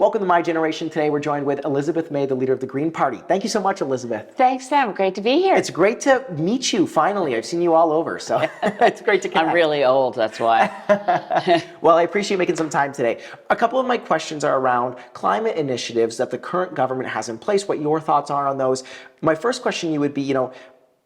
Welcome to My Generation. Today we're joined with Elizabeth May, the leader of the Green Party. Thank you so much, Elizabeth. Thanks, Sam. Great to be here. It's great to meet you, finally. I've seen you all over, so it's great to connect. I'm really old, that's why. Well, I appreciate making some time today. A couple of my questions are around climate initiatives that the current government has in place, what your thoughts are on those. My first question to you would be,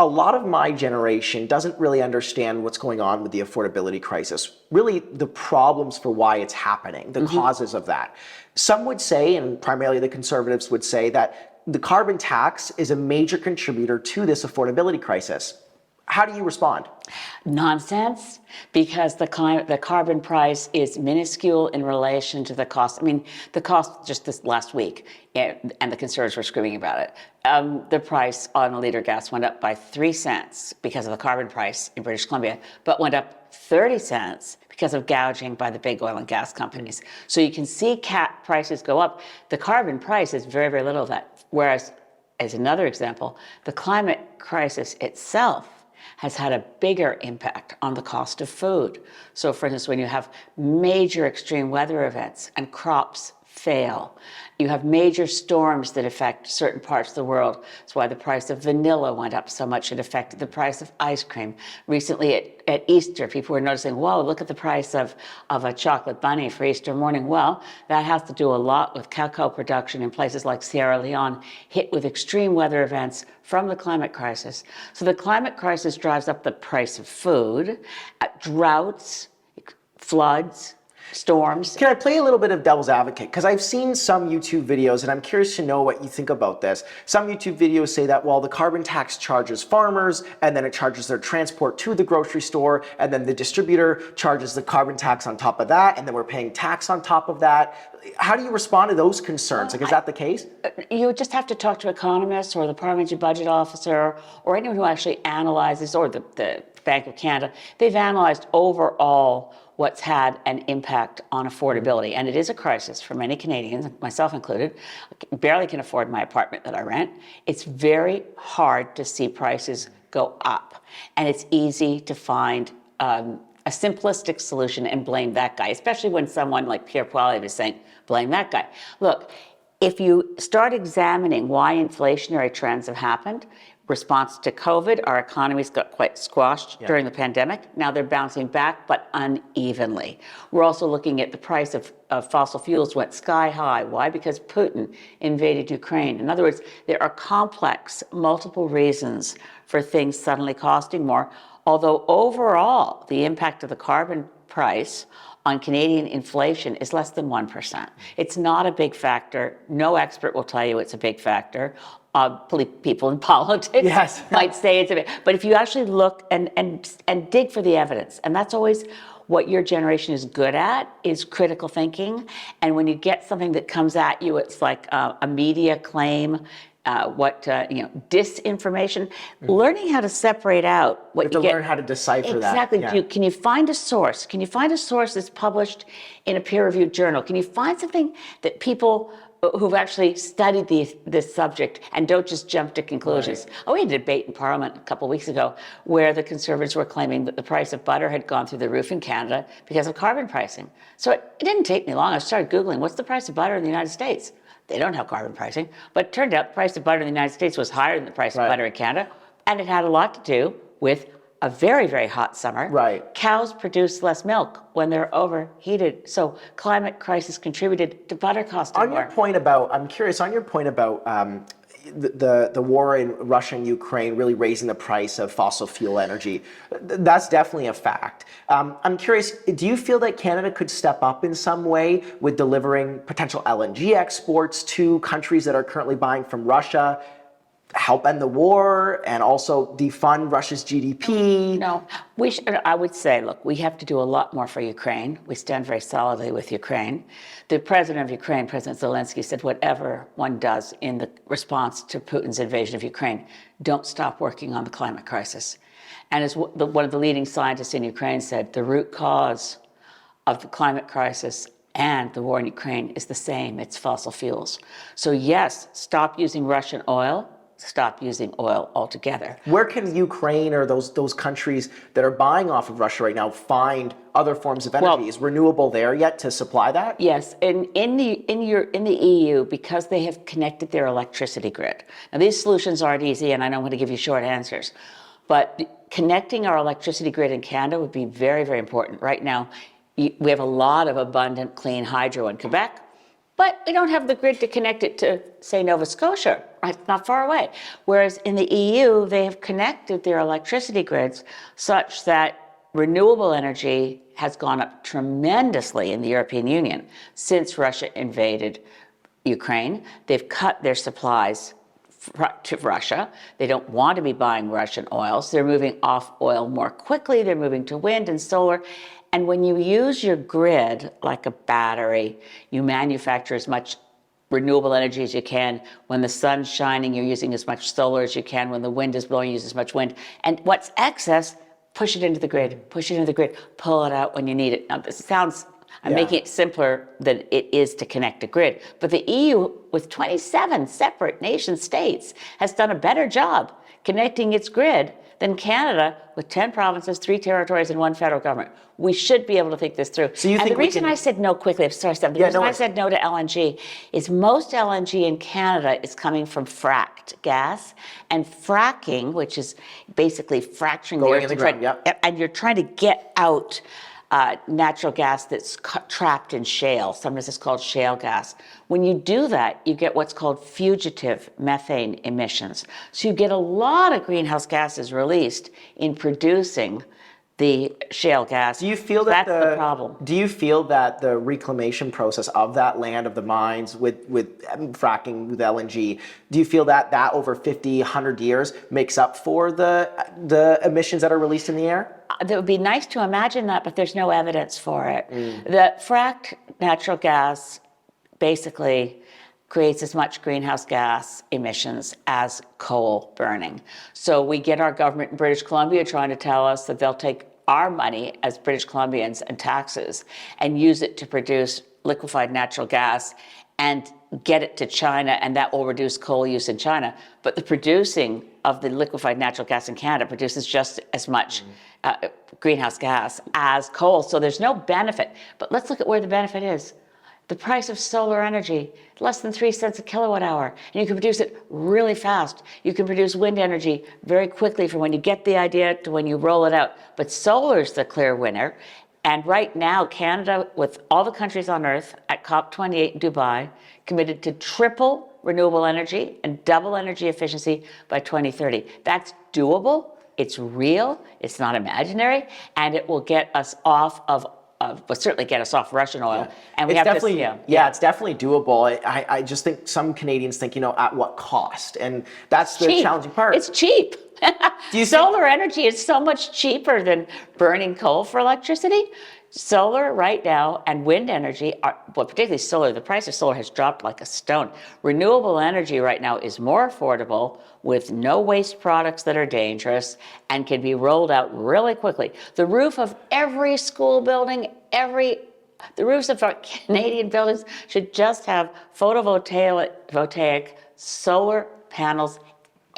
a lot of my generation doesn't really understand what's going on with the affordability crisis, really the problems for why it's happening, the causes of that. Some would say, and primarily the conservatives would say, that the carbon tax is a major contributor to this affordability crisis. How do you respond? Nonsense, because the carbon price is minuscule in relation to the cost. I mean, the cost just this last week, and the Conservatives were screaming about it. The price on a liter of gas went up by 3 cents because of the carbon price in British Columbia, but went up 30 cents because of gouging by the big oil and gas companies. So you can see prices go up. The carbon price is very, very little of that. Whereas, as another example, the climate crisis itself has had a bigger impact on the cost of food. So for instance, when you have major extreme weather events and crops fail, you have major storms that affect certain parts of the world. That's why the price of vanilla went up so much. It affected the price of ice cream. Recently at Easter, people were noticing, whoa, look at the price of a chocolate bunny for Easter morning. Well, that has to do a lot with cacao production in places like Sierra Leone, hit with extreme weather events from the climate crisis. So the climate crisis drives up the price of food, droughts, floods, storms. Can I play a little bit of devil's advocate? Because I've seen some YouTube videos, and I'm curious to know what you think about this. Some YouTube videos say that, well, the carbon tax charges farmers, and then it charges their transport to the grocery store, and then the distributor charges the carbon tax on top of that, and then we're paying tax on top of that. How do you respond to those concerns? Is that the case? You just have to talk to economists or the parliamentary budget officer or anyone who actually analyzes, or the Bank of Canada. They've analyzed overall what's had an impact on affordability. And it is a crisis for many Canadians, myself included. I barely can afford my apartment that I rent. It's very hard to see prices go up. And it's easy to find a simplistic solution and blame that guy, especially when someone like Pierre Poilievre is saying, blame that guy. Look, if you start examining why inflationary trends have happened, response to COVID, our economies got quite squashed during the pandemic. Now they're bouncing back, but unevenly. We're also looking at the price of fossil fuels went sky high. Why? Because Putin invaded Ukraine. In other words, there are complex, multiple reasons for things suddenly costing more, although overall, the impact of the carbon price on Canadian inflation is less than 1%. It's not a big factor. No expert will tell you it's a big factor. People in politics might say it's a bit, but if you actually look and dig for the evidence, and that's always what your generation is good at, is critical thinking. And when you get something that comes at you, it's like a media claim, disinformation, learning how to separate out what you get. Learn how to decipher that. Exactly. Can you find a source? Can you find a source that's published in a peer-reviewed journal? Can you find something that people who've actually studied this subject and don't just jump to conclusions? Right. We had a debate in Parliament a couple of weeks ago where the Conservatives were claiming that the price of butter had gone through the roof in Canada because of carbon pricing. So it didn't take me long. I started Googling, what's the price of butter in the United States? They don't have carbon pricing, but it turned out the price of butter in the United States was higher than the price of butter in Canada, and it had a lot to do with a very, very hot summer. Right. Cows produce less milk when they're overheated. So climate crisis contributed to butter costing more. I'm curious, on your point about the war in Russia and Ukraine really raising the price of fossil fuel energy, that's definitely a fact. I'm curious, do you feel that Canada could step up in some way with delivering potential LNG exports to countries that are currently buying from Russia, help end the war, and also defund Russia's GDP? No, I would say, look, we have to do a lot more for Ukraine. We stand very solidly with Ukraine. The president of Ukraine, President Zelensky, said whatever one does in the response to Putin's invasion of Ukraine, don't stop working on the climate crisis. And as one of the leading scientists in Ukraine said, the root cause of the climate crisis and the war in Ukraine is the same. It's fossil fuels. So yes, stop using Russian oil. stop using oil altogether. Where can Ukraine or those countries that are buying off of Russia right now find other forms of energy? Well, Is renewable there yet to supply that? Yes, and in the EU, because they have connected their electricity grid. Now, these solutions aren't easy, and I don't want to give you short answers, but connecting our electricity grid in Canada would be very, very important. Right now, we have a lot of abundant clean hydro in Quebec, but we don't have the grid to connect it to, say, Nova Scotia, right? Not far away. Whereas in the EU, they have connected their electricity grids such that renewable energy has gone up tremendously in the European Union since Russia invaded Ukraine. They've cut their supplies to Russia. They don't want to be buying Russian oils. They're moving off oil more quickly. They're moving to wind and solar. And when you use your grid like a battery, you manufacture as much renewable energy as you can. When the sun's shining, you're using as much solar as you can. When the wind is blowing, you use as much wind. And what's excess, push it into the grid, push it into the grid, pull it out when you need it. Now, this sounds, I'm making it simpler than it is to connect a grid. But the EU, with 27 separate nation states, has done a better job connecting its grid than Canada with 10 provinces, 3 territories, and 1 federal government. We should be able to think this through. So you think the reason I said no quickly, I'm sorry, Steph, the reason I said no to LNG is most LNG in Canada is coming from fracked gas, and fracking, which is basically fracturing the earth, and you're trying to get out natural gas that's trapped in shale. Sometimes it's called shale gas. When you do that, you get what's called fugitive methane emissions. So you get a lot of greenhouse gases released in producing the shale gas. Do you feel that that's the problem? Do you feel that the reclamation process of that land, of the mines, with fracking, with LNG, do you feel that over 50, 100 years makes up for the emissions that are released in the air? It would be nice to imagine that, but there's no evidence for it. The fracked natural gas basically creates as much greenhouse gas emissions as coal burning. So we get our government in British Columbia trying to tell us that they'll take our money as British Columbians and taxes and use it to produce liquefied natural gas and get it to China, and that will reduce coal use in China. But the producing of the liquefied natural gas in Canada produces just as much greenhouse gas as coal. So there's no benefit. But let's look at where the benefit is. The price of solar energy, less than 3 cents a kilowatt hour, and you can produce it really fast. You can produce wind energy very quickly from when you get the idea to when you roll it out. But solar's the clear winner. And right now, Canada, with all the countries on Earth at COP28 in Dubai, committed to triple renewable energy and double energy efficiency by 2030. That's doable. It's real. It's not imaginary. And it will get us off of will certainly get us off Russian oil. Yeah. And we it's have definitely, to, it's definitely doable. I just think some Canadians think, at what cost? And that's the cheap. challenging part. It's cheap. Solar energy is so much cheaper than burning coal for electricity. Solar right now and wind energy, particularly solar, the price of solar has dropped like a stone. Renewable energy right now is more affordable with no waste products that are dangerous and can be rolled out really quickly. The roof of every school building, the roofs of our Canadian buildings should just have photovoltaic solar panels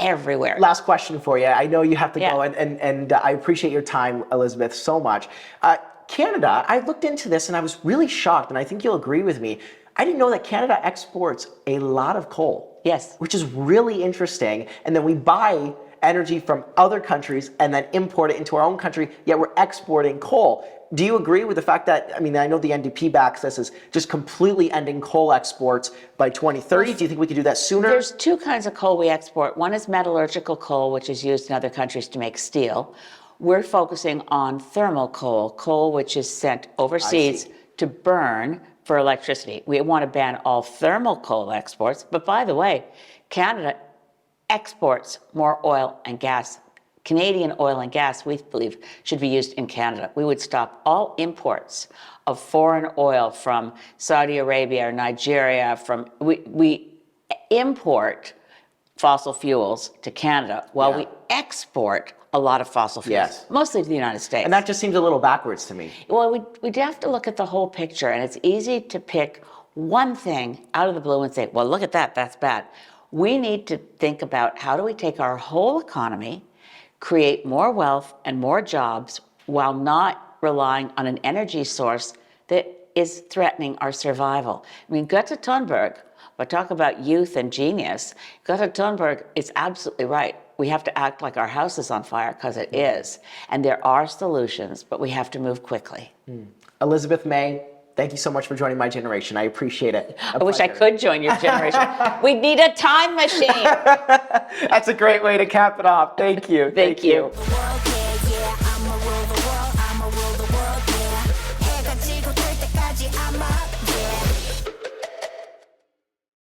everywhere. Last question for you. I know you have to go, and I appreciate your time, Elizabeth, so much. Canada, I looked into this and I was really shocked, and I think you'll agree with me. I didn't know that Canada exports a lot of coal. Yes. Which is really interesting. And then we buy energy from other countries and then import it into our own country, yet we're exporting coal. Do you agree with the fact that, I know the NDP backs this as just completely ending coal exports by 2030. Do you think we could do that sooner? There's 2 kinds of coal we export. One is metallurgical coal, which is used in other countries to make steel. We're focusing on thermal coal which is sent overseas to burn for electricity. We want to ban all thermal coal exports. But by the way, Canada exports more oil and gas. Canadian oil and gas, we believe, should be used in Canada. We would stop all imports of foreign oil from Saudi Arabia or Nigeria. We import fossil fuels to Canada while we export a lot of fossil fuels, mostly to the United States. And that just seems a little backwards to me. Well, we'd have to look at the whole picture, and it's easy to pick one thing out of the blue and say, well, look at that, that's bad. We need to think about how do we take our whole economy, create more wealth and more jobs while not relying on an energy source that is threatening our survival. I mean, Greta Thunberg, but talk about youth and genius. Greta Thunberg is absolutely right. We have to act like our house is on fire, because it is. And there are solutions, but we have to move quickly. Elizabeth May, thank you so much for joining my generation. I appreciate it. I wish I could join your generation. We need a time machine. That's a great way to cap it off. Thank you. Thank you. Okay, yeah, I'm a